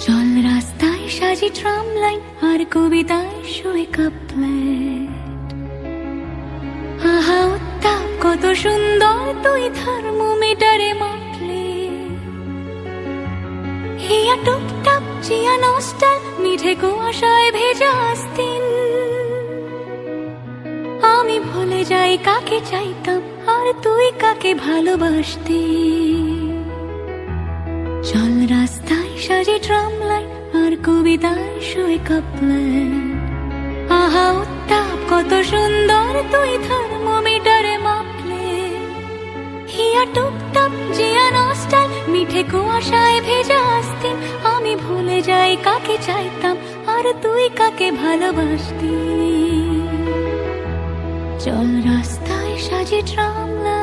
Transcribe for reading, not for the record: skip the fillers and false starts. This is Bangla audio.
চল রাস্তায় সাজি ট্রাম লাইন আর কবিতায় শুয়ে কাপলেট। আহা উত্তাপ কত সুন্দর তুই থার্মোমিটারে মাপলে। হিয়া টুপটাপ চিয়া নস্টাল মিঠে কুয়াশায় ভেজা আস্তিন। আমি ভুলে যাই কাকে চাইতাম আর তুই কাকে ভালোবাসতি। চল রাস্তায় সাজি ট্রাম লাইন আর কবিতায় শুয়ে কাপলেট। আহা উত্তাপ কত সুন্দর তুই থার্মোমিটারে মাপলে। হিয়া টুপটাপ জিয়া নস্টাল মিঠে কুয়াশায় ভেজা আস্তিন। আমি ভুলে যাই কাকে চাইতাম আর তুই কাকে ভালোবাসতি। চল রাস্তায় সাজি ট্রাম লাইন।